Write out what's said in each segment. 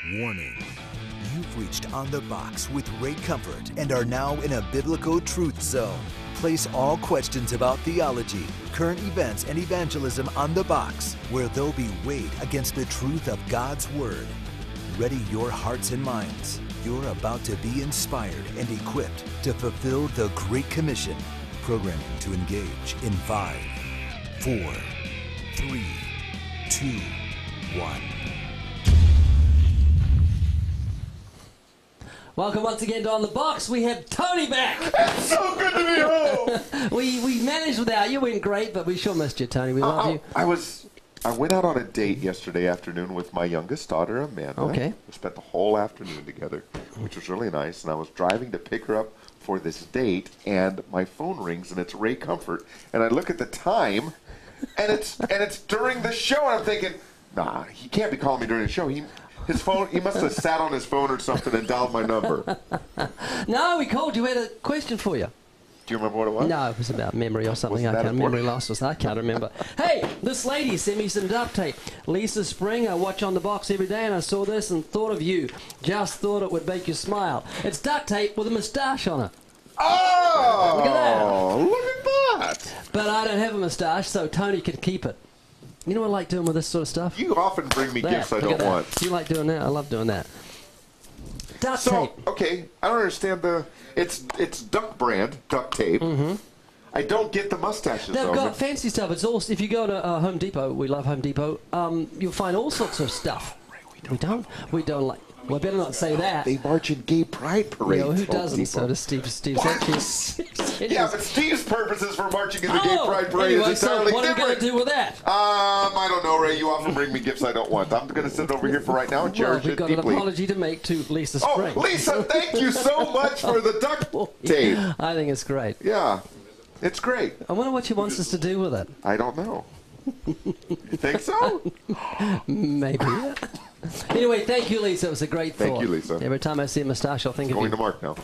Warning. You've reached On the Box with Ray Comfort and are now in a biblical truth zone. Place all questions about theology, current events, and evangelism on the box, where they'll be weighed against the truth of God's Word. Ready your hearts and minds. You're about to be inspired and equipped to fulfill the Great Commission. Programming to engage in 5, 4, 3, 2, 1. Welcome once again to On the Box. We have Tony back. It's so good to be home. we managed without you. Went great, but we sure missed you, Tony. We love you. I went out on a date yesterday afternoon with my youngest daughter, Amanda. Okay. We spent the whole afternoon together, which was really nice. And I was driving to pick her up for this date, and my phone rings, and it's Ray Comfort. And I look at the time, and it's during the show, and I'm thinking, nah, he can't be calling me during the show. His phone, he must have sat on his phone or something and dialed my number. No, we called you. We had a question for you. Do you remember what it was? No, it was about memory or something. Wasn't I that can't memory important? loss or something. I can't remember. Hey, this lady sent me some duct tape. Lisa Spring, I watch On the Box every day, and I saw this and thought of you. Just thought it would make you smile. It's duct tape with a moustache on it. Oh! Look at Look at that! But I don't have a moustache, so Tony can keep it. You know what I like doing with this sort of stuff? You often bring me gifts I Look at don't that. want. You like doing that? I love doing that. Duct So, tape. okay, I don't understand it's duck brand, duct tape. Mm-hmm. I don't get the mustaches, They've though. got fancy stuff. It's all. If you go to Home Depot, we love Home Depot. You'll find all sorts of stuff. We don't like. Well, I better not say that. They march in gay pride parades. You know, who Home doesn't? Depot. So does Steve. Steve What? Sanchez. Yeah, but Steve's purposes for marching in the gay pride parade anyway, is entirely so what are we going to different. do with that? I don't know, Ray. You often bring me gifts I don't want. I'm going to sit over here for right now and Well, cherish we've it got an deeply. apology to make to Lisa Spring. Oh, Lisa, thank you so much for the duct tape. I think it's great. Yeah, it's great. I wonder what she wants us to do with it. I don't know. You think so? Maybe. Anyway, thank you, Lisa. It was a great thought. Thank you, Lisa. Every time I see a moustache, I'll think of Going you. to Mark now.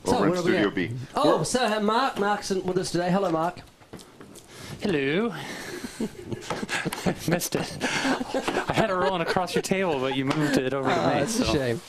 So, Over in where are we Studio at? B. Oh, so Mark's with us today. Hello, Mark. Hello. Missed it. I had it rolling across your table, but you moved it over to me. That's a so. shame.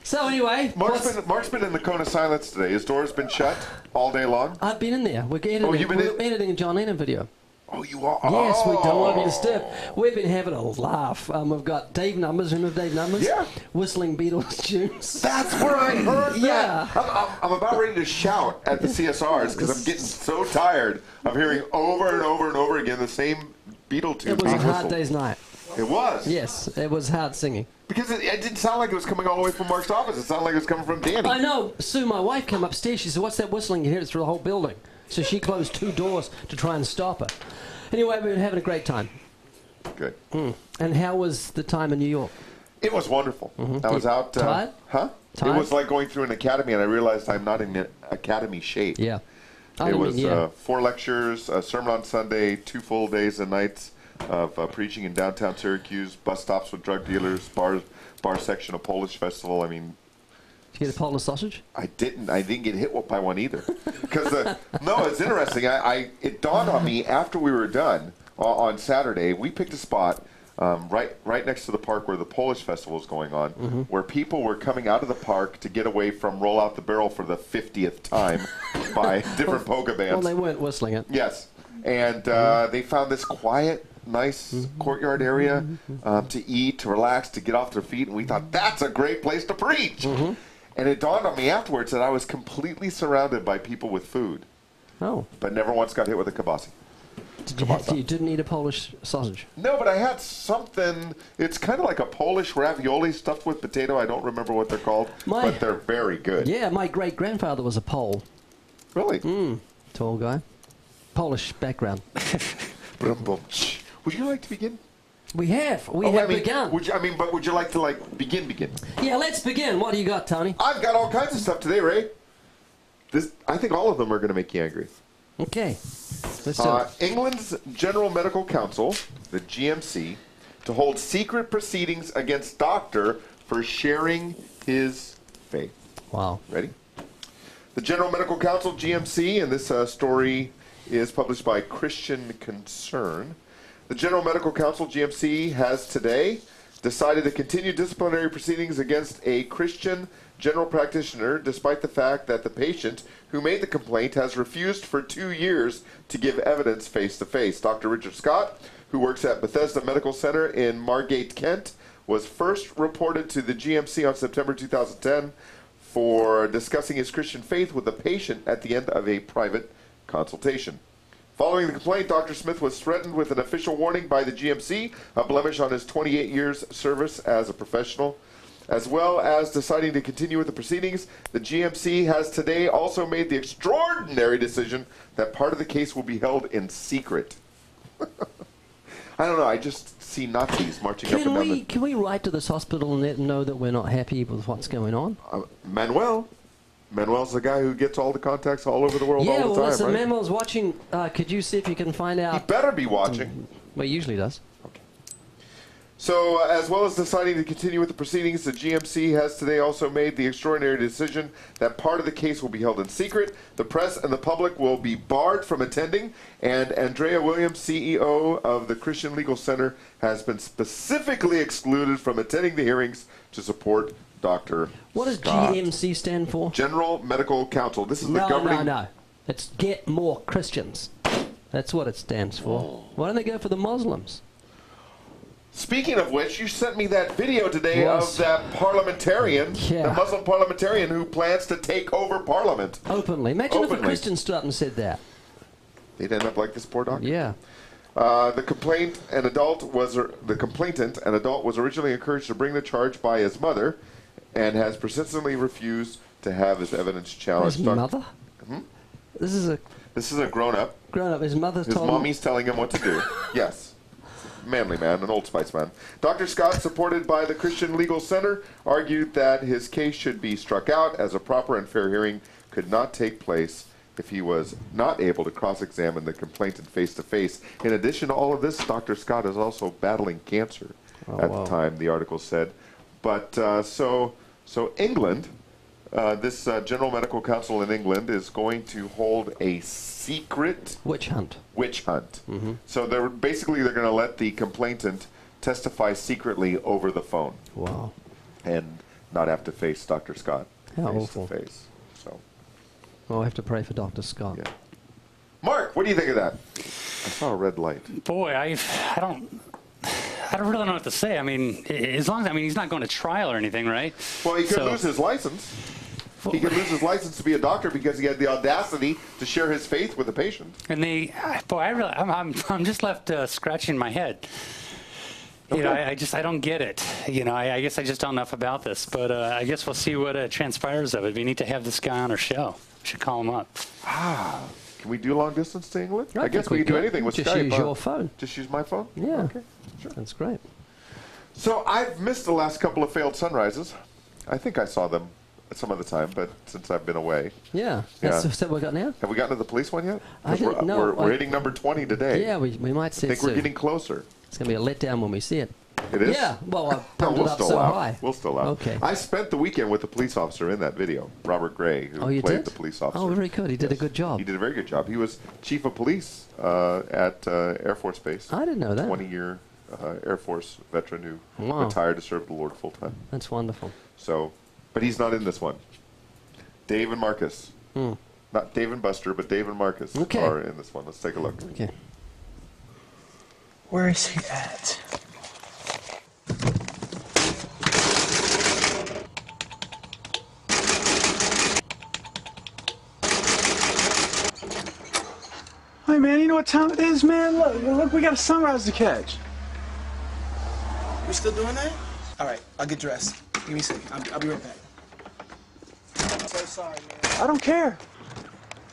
So anyway, Mark's been in the cone of silence today. His door's been shut all day long. I've been in there. We're editing, you've been we're editing a John Lennon video. Oh, you are? Yes, we don't want to be Oh. disturbed. We've been having a laugh. We've got Dave Numbers, remember Dave Numbers? Yeah. Whistling Beatles tunes. That's where I heard Yeah. that. I'm about ready to shout at the CSRs because I'm getting so tired of hearing over and over and over again the same Beatle tune It was a being hard whistled. day's night. It was. Yes, it was hard singing. Because it didn't sound like it was coming all the way from Mark's office. It sounded like it was coming from Danny. I know. Sue, my wife, came upstairs. She said, "What's that whistling?" You hear it through the whole building. So she closed 2 doors to try and stop it. Anyway, we've been having a great time. Good. And how was the time in New York? It was wonderful. I was out. Tired? Huh? Tired? It was like going through an academy, and I realized I'm not in academy shape. Yeah. It was 4 lectures, a sermon on Sunday, 2 full days and nights of preaching in downtown Syracuse, bus stops with drug dealers, bar section of Polish festival. I mean, Did you get a Polish sausage? I didn't get hit by one either. Because no, it's interesting. It dawned on me after we were done on Saturday. We picked a spot right next to the park where the Polish festival was going on, where people were coming out of the park to get away from Roll Out the Barrel for the 50th time by different polka bands. Well, they weren't whistling it. Yes, and they found this quiet, nice courtyard area to eat, to relax, to get off their feet, and we thought that's a great place to preach. And it dawned on me afterwards that I was completely surrounded by people with food, Oh. but never once got hit with a kibasi. You didn't eat a Polish sausage? No, but I had something. It's kind of like a Polish ravioli stuffed with potato. I don't remember what they're called, but they're very good. Yeah, my great-grandfather was a Pole. Really? Tall guy. Polish background. Boom, boom. Would you like to begin? We have. We have begun. Would you like to begin? Yeah, let's begin. What do you got, Tony? I've got all kinds of stuff today, Ray. I think all of them are going to make you angry. Okay. Let's do it. England's General Medical Council, the GMC, to hold secret proceedings against doctor for sharing his faith. Wow. Ready? The General Medical Council, GMC, and this story is published by Christian Concern, The General Medical Council, GMC, has today decided to continue disciplinary proceedings against a Christian general practitioner despite the fact that the patient who made the complaint has refused for 2 years to give evidence face-to-face. Dr. Richard Scott, who works at Bethesda Medical Center in Margate, Kent, was first reported to the GMC on September 2010 for discussing his Christian faith with a patient at the end of a private consultation. Following the complaint, Dr. Smith was threatened with an official warning by the GMC, a blemish on his 28 years service as a professional. As well as deciding to continue with the proceedings, the GMC has today also made the extraordinary decision that part of the case will be held in secret. I don't know, I just see Nazis marching up and down the... Can we write to this hospital and let them know that we're not happy with what's going on? Manuel's the guy who gets all the contacts all over the world all the time, well, listen, right? Manuel's watching. Could you see if you can find out? He better be watching. Well, he usually does. Okay. So, as well as deciding to continue with the proceedings, the GMC has today also made the extraordinary decision that part of the case will be held in secret. The press and the public will be barred from attending, and Andrea Williams, CEO of the Christian Legal Center, has been specifically excluded from attending the hearings to support Dr. What does Scott. GMC stand for? General Medical Council. This is the governing... No. It's Get More Christians. That's what it stands for. Why don't they go for the Muslims? Speaking of which, you sent me that video today of that parliamentarian, the Muslim parliamentarian who plans to take over Parliament. Openly. Imagine if a Christian stood up and said that. They'd end up like this poor doctor. Yeah. The complainant, an adult, was originally encouraged to bring the charge by his mother, and has persistently refused to have his evidence challenged. His mother? Hmm? This is a grown-up. Grown-up. His mother's His told him. mommy's telling him what to do. Yes. Manly man, an Old Spice man. Dr. Scott, supported by the Christian Legal Center, argued that his case should be struck out as a proper and fair hearing could not take place if he was not able to cross-examine the complainant face-to-face. In addition to all of this, Dr. Scott is also battling cancer at the time, the article said. But so England, this General Medical Council in England is going to hold a secret witch hunt. Mm-hmm. So they're going to let the complainant testify secretly over the phone. Wow. And not have to face Dr. Scott face to face. So. Well, I have to pray for Dr. Scott. Yeah. Mark, what do you think of that? I saw a red light. Boy, I don't really know what to say. I mean, as long as he's not going to trial or anything, right? Well, he could lose his license. He could lose his license to be a doctor because he had the audacity to share his faith with a patient. And I'm just left scratching my head. Okay. You know, I don't get it. You know, I guess I just don't know enough about this. But I guess we'll see what transpires of it. We need to have this guy on our show. We should call him up. Can we do long distance to England? I guess we can do anything with Skype. Just use your phone. Just use my phone? Yeah. Okay, sure. That's great. So I've missed the last couple of failed sunrises. I think I saw them some of the time, but since I've been away. Yeah. That's what we got now? Have we gotten to the police one yet? I don't know. We're hitting number 20 today. Yeah, we might see it I think we're soon. getting closer. It's going to be a letdown when we see it. It is? Yeah. Well, I pumped we'll it up still so laugh. high. We'll still laugh. Okay. I spent the weekend with the police officer in that video, Robert Gray, who played the police officer. Oh, very good. He did a good job. He did a very good job. He was chief of police at Air Force Base. I didn't know that. 20-year Air Force veteran who Wow. retired to serve the Lord full time. That's wonderful. So, but he's not in this one. Dave and Marcus. Not Dave and Buster, but Dave and Marcus are in this one. Let's take a look. Okay. Where is he at? Hey man, you know what time it is, man? Look, we got a sunrise to catch. We still doing that? All right, I'll get dressed. Give me a second. I'll be right back. I'm so sorry, man. I don't care.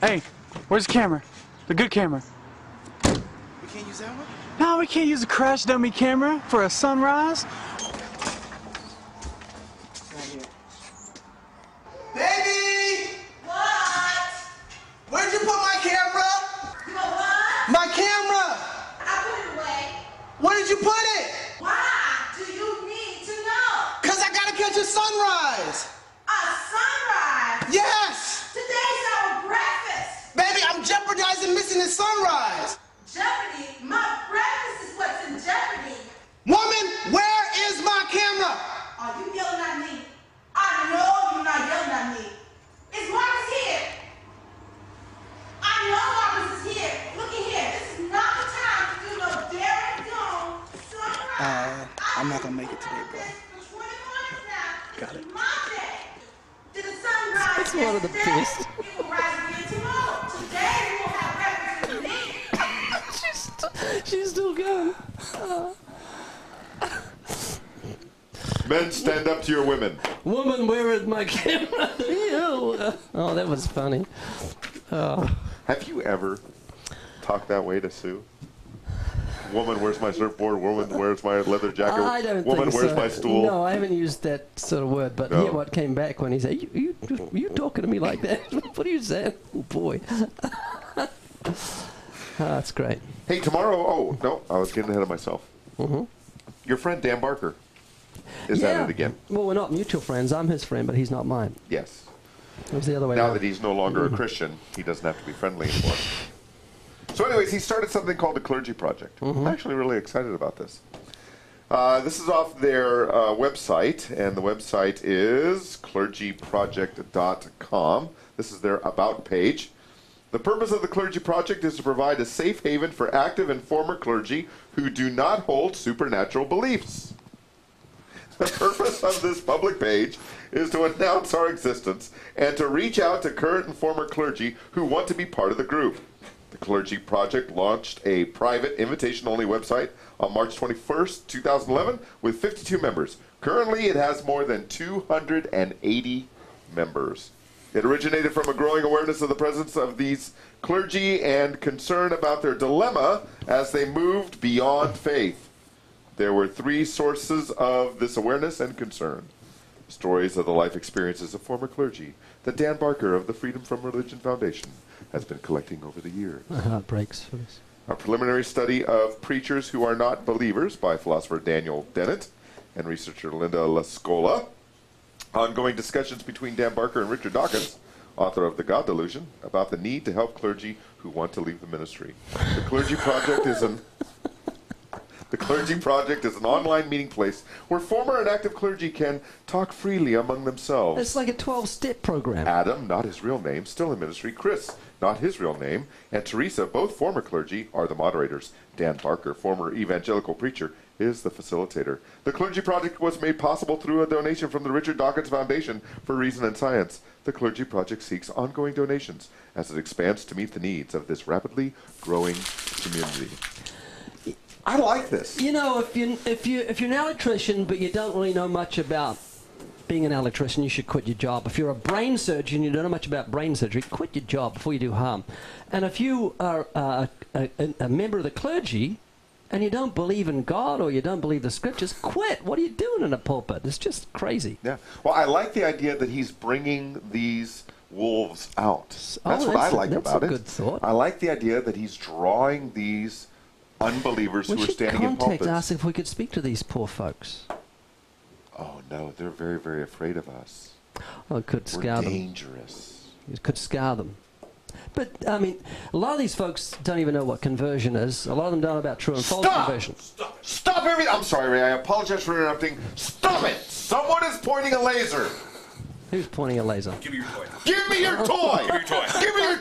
Hey, where's the camera? The good camera. We can't use that one? No, we can't use a crash dummy camera for a sunrise. Right here. Baby! What? Where'd you put my camera? You know what? My camera! I put it away. Where did you put it? Why do you need to know? 'Cause I gotta catch a sunrise. A sunrise? Yes! Today's our breakfast. Baby, I'm jeopardizing missing the sunrise. Jeopardy, my breakfast is what I'm not gonna make it today, bro. Got it. It's one of the best. She's still going. Men, stand up to your women. Woman, where is my camera? Ew. Oh, that was funny. Have you ever talked that way to Sue? Woman, where's my surfboard? Woman, where's my leather jacket? I don't Woman, think where's so. my stool? No, I haven't used that sort of word, but No. hear what came back when he said, you talking to me like that? What are you saying? Oh, boy. That's great. Hey, tomorrow, oh, no, I was getting ahead of myself. Mm-hmm. Your friend Dan Barker is at it again. Well, we're not mutual friends. I'm his friend, but he's not mine. Yes. It was the other way Now around. that he's no longer a Christian, he doesn't have to be friendly anymore. So anyways, he started something called the Clergy Project. I'm actually really excited about this. This is off their website, and the website is clergyproject.com. This is their About page. The purpose of the Clergy Project is to provide a safe haven for active and former clergy who do not hold supernatural beliefs. The purpose of this public page is to announce our existence and to reach out to current and former clergy who want to be part of the group. The Clergy Project launched a private invitation-only website on March 21st, 2011 with 52 members. Currently, it has more than 280 members. It originated from a growing awareness of the presence of these clergy and concern about their dilemma as they moved beyond faith. There were three sources of this awareness and concern. Stories of the life experiences of former clergy that Dan Barker of the Freedom from Religion Foundation has been collecting over the years. My heart breaks for this. A preliminary study of Preachers Who Are Not Believers by philosopher Daniel Dennett and researcher Linda Lascola. Ongoing discussions between Dan Barker and Richard Dawkins, author of The God Delusion, about the need to help clergy who want to leave the ministry. The Clergy Project is an online meeting place where former and active clergy can talk freely among themselves. It's like a 12-step program. Adam, not his real name, still in ministry. Chris, not his real name. And Teresa, both former clergy, are the moderators. Dan Barker, former evangelical preacher, is the facilitator. The Clergy Project was made possible through a donation from the Richard Dawkins Foundation for Reason and Science. The Clergy Project seeks ongoing donations as it expands to meet the needs of this rapidly growing community. I like this. You know, if you're an electrician but you don't really know much about being an electrician, you should quit your job. If you're a brain surgeon, you don't know much about brain surgery, quit your job before you do harm. And if you are a member of the clergy and you don't believe in God or you don't believe the scriptures, quit. What are you doing in a pulpit? It's just crazy. Yeah. Well, I like the idea that he's bringing these wolves out. That's Oh, what I that's a- like that's about a it. good thought. I like the idea that he's drawing these unbelievers We who are should standing in contact pulpits. us if we could speak to these poor folks. Oh no, they're very, very afraid of us. Oh, it could We're scar them. dangerous. It could scar them. But, I mean, a lot of these folks don't even know what conversion is. A lot of them don't know about true and false conversion. Stop everything! I'm sorry, Ray. I apologize for interrupting. Stop it! Someone is pointing a laser. Who's pointing a laser? Give me your toy. Give me your toy. Give me your toy. Give me your.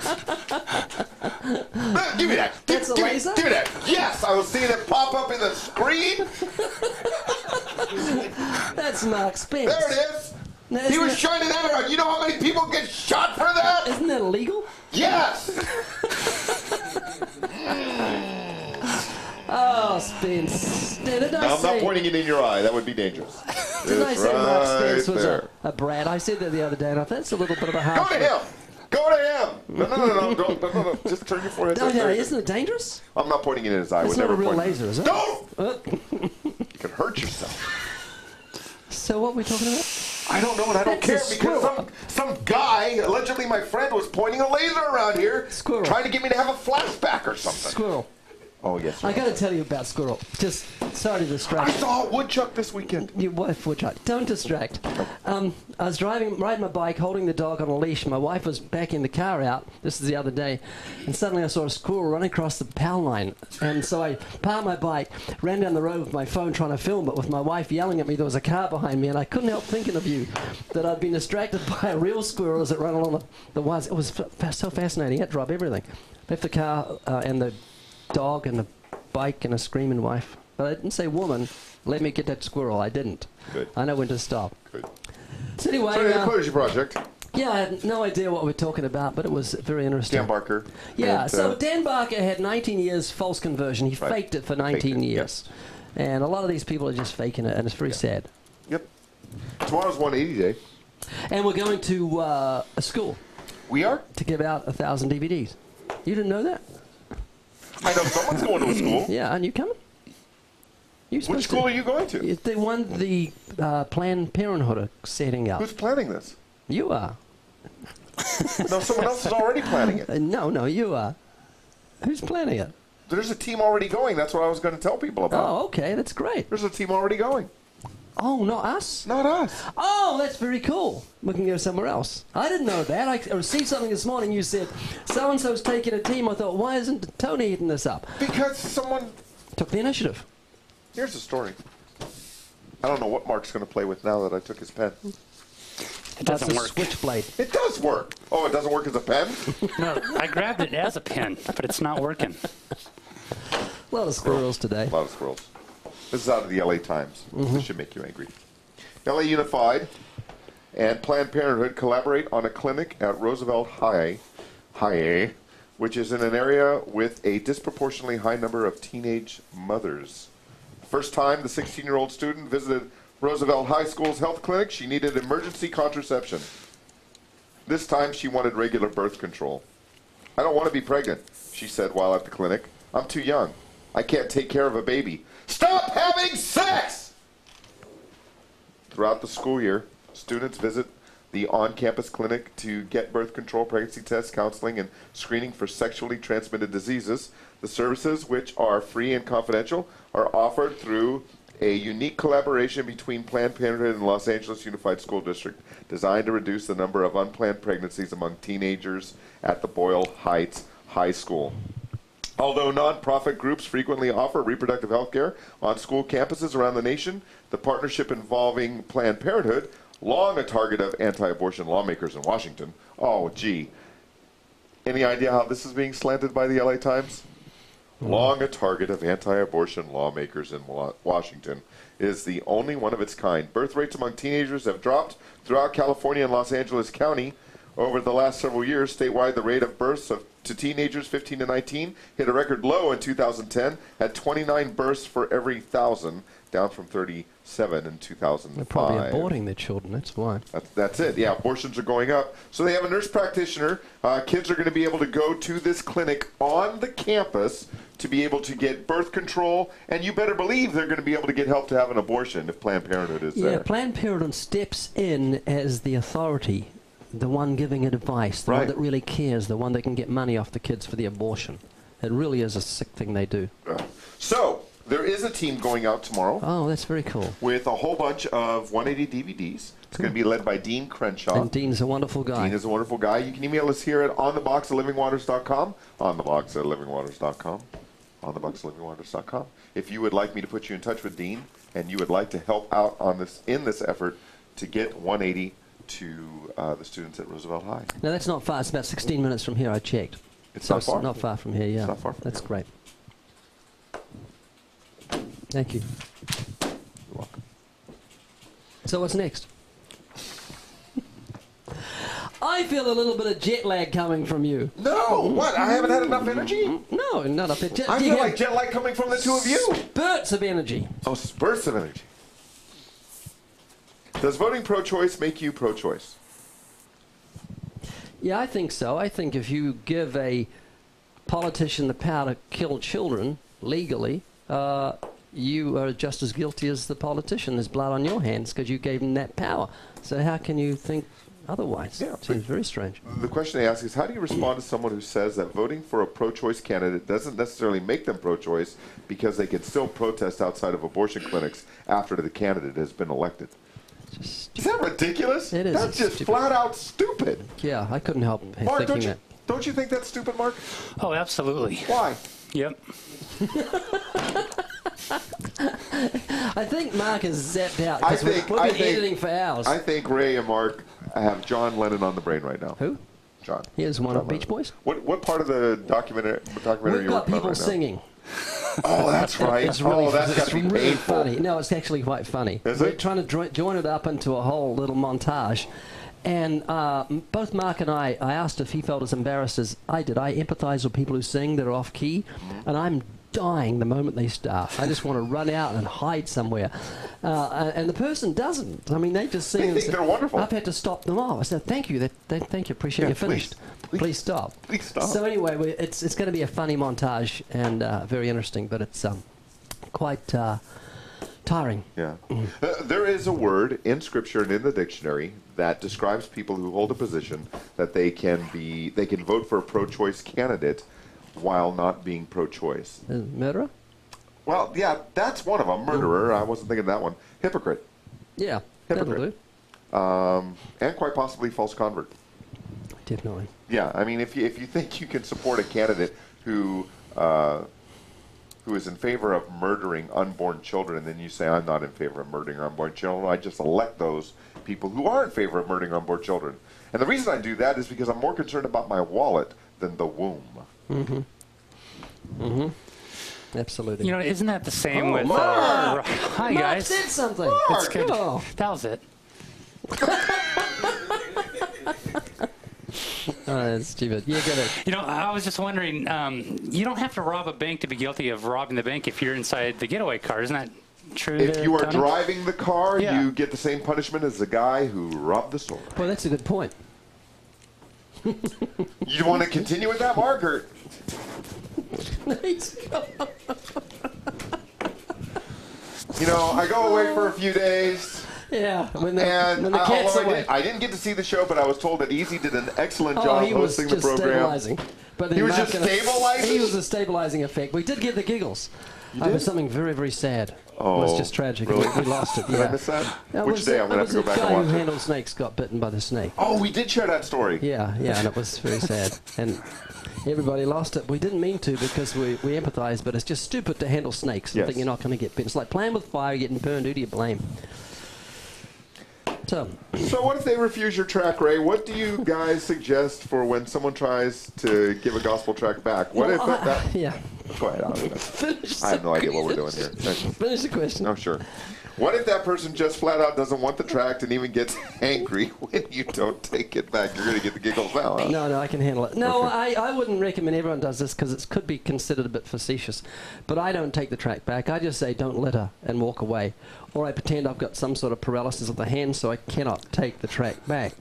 Give me that. That's a give laser? Give me that. Yes, I was seeing it pop up in the screen. That's Mark Spence. There it is. Now, He isn't was it- shining that around. You know how many people get shot for that? Isn't that illegal? Yes. Oh, Spence. Did I No, I'm say, not pointing it in your eye. That would be dangerous. didn't I It's say Mark Spence right was there. a brat? I said that the other day, and I thought that's a little bit of a harsh. Go to him. Go to him. No. Don't. Just turn your forehead. Don't, there. isn't it dangerous? I'm not pointing it in his eye. It's Would not never a real point- laser, is it? Don't. You can hurt yourself. So what are we talking about? I don't know, and I don't That's a care because squirrel. some guy, allegedly my friend, was pointing a laser around here, Squirrel. trying to get me to have a flashback or something. Squirrel. Oh yes. I got to tell you about squirrel. Just sorry to I distract. saw a woodchuck this weekend. Your wife would try. Don't distract. I was riding my bike, holding the dog on a leash. My wife was backing the car out. This is the other day, and suddenly I saw a squirrel run across the power line. And so I parked my bike, ran down the road with my phone trying to film it, with my wife yelling at me. There was a car behind me, and I couldn't help thinking of you. That I'd been distracted by a real squirrel as it ran along the wires. It was so fascinating. I had to drop everything. Left the car and the dog and the bike and a screaming wife. But I didn't say woman. Let me get that squirrel. I didn't. Good. I know when to stop. Good. So anyway, So the Clergy Project. yeah, I had no idea what we're talking about, but it was very interesting. Dan Barker. Yeah, and, so Dan Barker had 19 years false conversion. He Right. faked it for 19 Faked it, years. And a lot of these people are just faking it, and it's very sad. Yep. Tomorrow's 180 day. And we're going to a school We are? to give out 1,000 DVDs. You didn't know that? I know someone's going to a school. Yeah, aren't you coming? You Which school are you going to? It's the one the Planned Parenthood are setting up. Who's planning this? You are. No, someone else is already planning it. No, you are. Who's planning it? There's a team already going. That's what I was going to tell people about. Oh, okay, that's great. There's a team already going. Oh, not us? Not us. Oh, that's very cool. We can go somewhere else. I didn't know that. I received something this morning. You said, so-and-so's taking a team. I thought, why isn't Tony hitting this up? Because someone... Took the initiative. Here's the story. I don't know what Mark's going to play with now that I took his pen. It That's doesn't a work. switchblade. It does work. Oh, it doesn't work as a pen? No, I grabbed it as a pen, but it's not working. A lot of squirrels today. A lot of squirrels. This is out of the LA Times. This should make you angry. LA Unified and Planned Parenthood collaborate on a clinic at Roosevelt High, which is in an area with a disproportionately high number of teenage mothers. First time the 16-year-old student visited Roosevelt High School's health clinic, she needed emergency contraception. This time she wanted regular birth control. I don't want to be pregnant, she said while at the clinic. I'm too young. I can't take care of a baby. Stop having sex! Throughout the school year, students visit the on-campus clinic to get birth control, pregnancy tests, counseling, and screening for sexually transmitted diseases. The services, which are free and confidential, are offered through a unique collaboration between Planned Parenthood and Los Angeles Unified School District, designed to reduce the number of unplanned pregnancies among teenagers at the Boyle Heights High School. Although nonprofit groups frequently offer reproductive health care on school campuses around the nation, the partnership involving Planned Parenthood, long a target of anti-abortion lawmakers in Washington. Oh, gee. Any idea how this is being slanted by the LA Times? Long a target of anti-abortion lawmakers in Washington, is the only one of its kind. Birth rates among teenagers have dropped throughout California and Los Angeles County over the last several years. Statewide, the rate of births to teenagers 15 to 19 hit a record low in 2010 at 29 births for every 1,000, down from 37 in 2005. They're probably aborting their children, that's why. That's it. Yeah, abortions are going up. So they have a nurse practitioner. Kids are going to be able to go to this clinic on the campus to be able to get birth control, and you better believe they're going to be able to get help to have an abortion if Planned Parenthood is there. Yeah, Planned Parenthood steps in as the authority, the one giving advice, the one that really cares, the one that can get money off the kids for the abortion. It really is a sick thing they do. So there is a team going out tomorrow. Oh, that's very cool. With a whole bunch of 180 DVDs. It's going to be led by Dean Crenshaw. And Dean's a wonderful guy. Dean is a wonderful guy. You can email us here at onthebox@livingwaters.com, onthebox@livingwaters.com, onthebox@livingwaters.com. If you would like me to put you in touch with Dean and you would like to help out on this in this effort to get 180 to the students at Roosevelt High. No, that's not far. It's about 16 minutes from here. I checked. It's not far. Not far from here, yeah. It's not far from That's here. great. Thank you. You're welcome. So what's next? I feel a little bit of jet lag coming from you. No! What? I haven't had enough energy? No, not up at I feel like jet lag coming from the two of you. Spurts of energy. Oh, spurts of energy. Does voting pro-choice make you pro-choice? Yeah, I think so. I think if you give a politician the power to kill children legally, you are just as guilty as the politician. There's blood on your hands because you gave him that power. So how can you think otherwise? Yeah, Seems very strange. The question I ask is, how do you respond to someone who says that voting for a pro-choice candidate doesn't necessarily make them pro-choice because they can still protest outside of abortion clinics after the candidate has been elected? Is that ridiculous? It is. That's It's just stupid. flat out stupid. Yeah, I couldn't help Mark, thinking don't you think that's stupid, Mark? Oh, absolutely. Why? Yep. I think Mark is zapped out I because think- we've I been think- editing for hours. I think Ray and Mark have John Lennon on the brain right now. Who? John. He is one John of Beach Lennon. Boys. What part of the documentary We've are you got working on people right now? singing. Oh, that's right. It's really, oh, that's got it's to be really painful. funny. No, it's actually quite funny. Is We're it? trying to join it up into a whole little montage. And both Mark and I asked if he felt as embarrassed as I did. I empathize with people who sing that are off key, and I'm dying the moment they start. I just want to run out and hide somewhere. And the person doesn't. I mean, they just sing. They and think say- they're wonderful. I've had to stop them off. I said, thank you. Thank you. Appreciate Yeah, you finished. please stop. Please stop. So anyway, it's going to be a funny montage and very interesting, but it's quite tiring. Yeah. There is a word in Scripture and in the dictionary that describes people who hold a position that they can vote for a pro-choice candidate while not being pro-choice. Murderer? Well, yeah, that's one of them. Murderer. I wasn't thinking of that one. Hypocrite. Yeah, that'll Hypocrite. do. And quite possibly false convert. Definitely. Yeah, I mean, if you think you can support a candidate who is in favor of murdering unborn children, and then you say, I'm not in favor of murdering unborn children, I just elect those people who are in favor of murdering unborn children. And the reason I do that is because I'm more concerned about my wallet than the womb. Absolutely. You know, isn't that the same Oh, with... Mark! Hi, Mark guys. did something. It's good. Oh. That was it. That's stupid. Yeah, get it. You know, I was just wondering, you don't have to rob a bank to be guilty of robbing the bank if you're inside the getaway car. Isn't that true? If you are Tony? driving the car, Yeah. you get the same punishment as the guy who robbed the store. Well, that's a good point. You want to continue with that, Mark? Or? You know, I go away for a few days. Yeah, when the And cat's although away. I didn't get to see the show, but I was told that Easy did an excellent job he was hosting the just program. stabilizing. But then He was Mark just and I- stabilizing? He was a stabilizing effect. We did get the giggles. It was something very, very sad. It was Oh, just tragic. really? We lost it. Did Yeah. I miss that? It Which was day? I'm going to have to go back a and guy watch who it. handled snakes got bitten by the snake. Oh, we did share that story. Yeah, and it was very sad. And everybody lost it. We didn't mean to because we empathise, but it's just stupid to handle snakes and Yes. think you're not going to get bitten. It's like playing with fire, getting burned. Who do you blame? So, So what if they refuse your track, Ray? What do you guys suggest for when someone tries to give a gospel track back? What if that... yeah. Go ahead. I have no idea what we're doing here. Finish the question. Oh, sure. What if that person just flat out doesn't want the tract and even gets angry when you don't take it back? You're going to get the giggles now, huh? No, I can handle it. No, Okay. I wouldn't recommend everyone does this because it could be considered a bit facetious. But I don't take the track back. I just say don't litter and walk away. Or I pretend I've got some sort of paralysis of the hand so I cannot take the track back.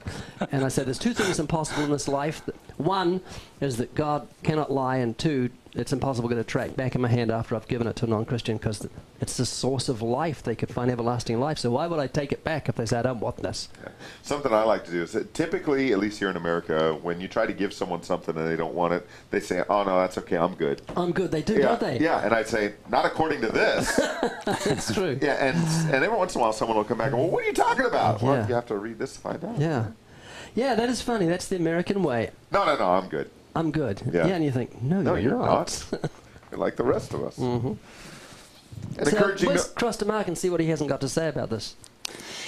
And I say there's two things impossible in this life. One is that God cannot lie, and two, it's impossible to get a track back in my hand after I've given it to a non-Christian because it's the source of life. They could find everlasting life. So why would I take it back if they say I don't want this? Something I like to do is that typically, at least here in America, when you try to give someone something and they don't want it, they say, oh, no, that's okay, I'm good. I'm good. They do, Yeah, don't they? yeah, and I'd say, not according to this. It's true. Yeah, and every once in a while someone will come back and, well, what are you talking about? Well, Yeah. you have to read this to find out. Yeah. Yeah, that is funny. That's the American way. No, I'm good. I'm good. Yeah. And you think, no, You're not. not. You're like the rest of us. And So encouraging let's cross to Mark and see what he hasn't got to say about this.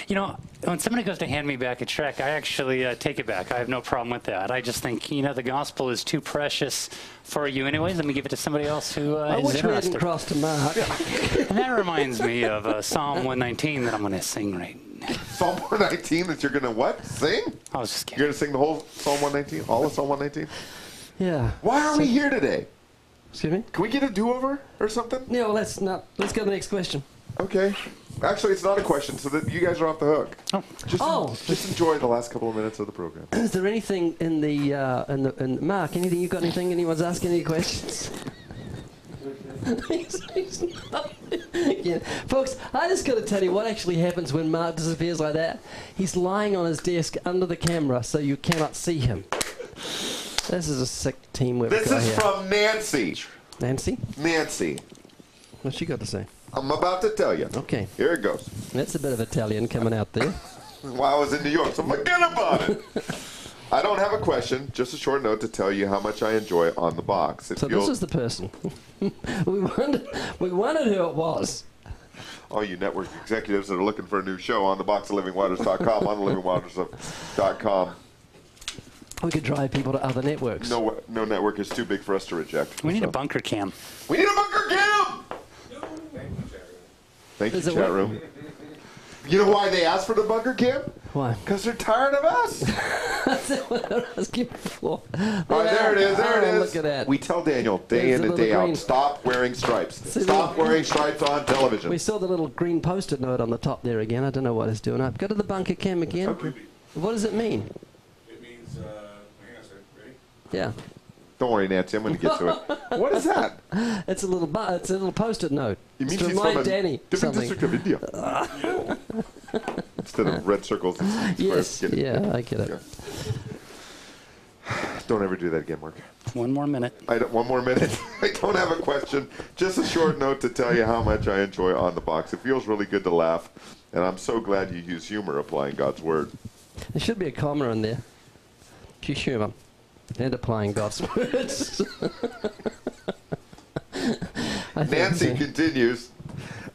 You know, when somebody goes to hand me back a track, I actually take it back. I have no problem with that. I just think, you know, the gospel is too precious for you anyways. Let me give it to somebody else who I is wish we hadn't interested. crossed to Mark. And that reminds me of Psalm 119 that I'm going to sing right now. Psalm 119 that you're going to what? Sing? I was just You're kidding. going to sing the whole Psalm 119? All of Psalm 119? Yeah. Why are we here today? Excuse me? Can we get a do-over or something? Yeah, well, let's go to the next question. Okay. Actually, it's not a question, so that you guys are off the hook. Oh. Just enjoy the last couple of minutes of the program. Is there anything in the Mark? Anything you got? Anything? Anyone's asking any questions? Yeah. Folks, I just got to tell you what actually happens when Mark disappears like that. He's lying on his desk under the camera, so you cannot see him. This is a sick team we've This got is here. from Nancy. Nancy, Nancy. what's she got to say? I'm about to tell you. Okay, Here it goes. that's a bit of Italian coming out there. While I was in New York, so forget about it. I don't have a question, just a short note to tell you how much I enjoy On the Box. If So you'll- this is the person. we wondered who it was. all you network executives that are looking for a new show, on the box at livingwaters.com, on livingwaters.com. We could drive people to other networks. No network is too big for us to reject. We need a So- bunker cam. We need a bunker cam! Thank you, Does it chat work? room. You know why they asked for the bunker, Kim? Why? Because they're tired of us. That's what I was giving for. Oh, there it is. There it is. Look at that. We tell Daniel day There's in a and day little out, green- stop wearing stripes. See, Stop look. wearing stripes on television. We saw the little green post-it note on the top there again. I don't know what it's doing up. Go to the bunker cam again. Okay. What does it mean? It means, hang on a second, ready? Yeah. Don't worry, Nancy. I'm going to get to it. What is that? It's a little post-it note. It means It's to he's from remind a Danny different something. district of India. Instead of red circles and Yes. squares. Get it? Yeah, I get it. Yeah. Don't ever do that again, Mark. One more minute. One more minute. I don't have a question. Just a short note to tell you how much I enjoy On the Box. It feels really good to laugh, and I'm so glad you use humor applying God's Word. There should be a comma in there. Humor. And applying God's words. I think Nancy so. continues,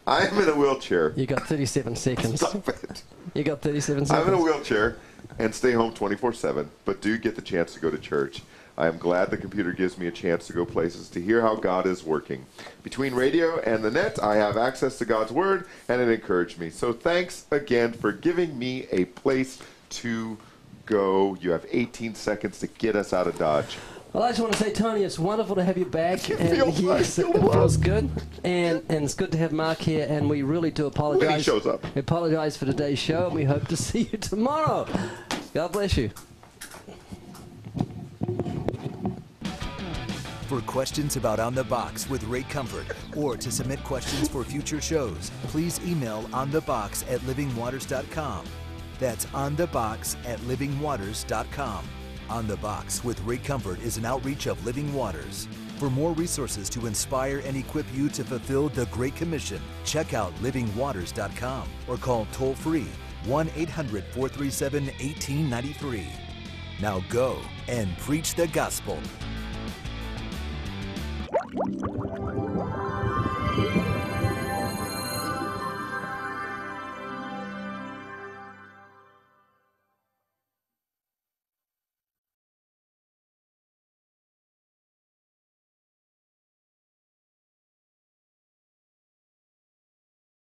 I'm in a wheelchair. You got 37 seconds. Stop it. You got 37 I'm seconds. in a wheelchair and stay home 24/7, but do get the chance to go to church. I am glad the computer gives me a chance to go places to hear how God is working. Between radio and the net, I have access to God's Word, and it encouraged me. So thanks again for giving me a place to go. You have 18 seconds to get us out of Dodge. Well, I just want to say, Tony, it's wonderful to have you back. It And feels yes, like it feels good. And it's good to have Mark here, and we really do apologize. When he shows up. We apologize for today's show, and we hope to see you tomorrow. God bless you. For questions about On the Box with Ray Comfort or to submit questions for future shows, please email onthebox@livingwaters.com. That's onthebox@livingwaters.com. On the Box with Ray Comfort is an outreach of Living Waters. For more resources to inspire and equip you to fulfill the Great Commission, check out livingwaters.com or call toll-free 1-800-437-1893. Now go and preach the gospel.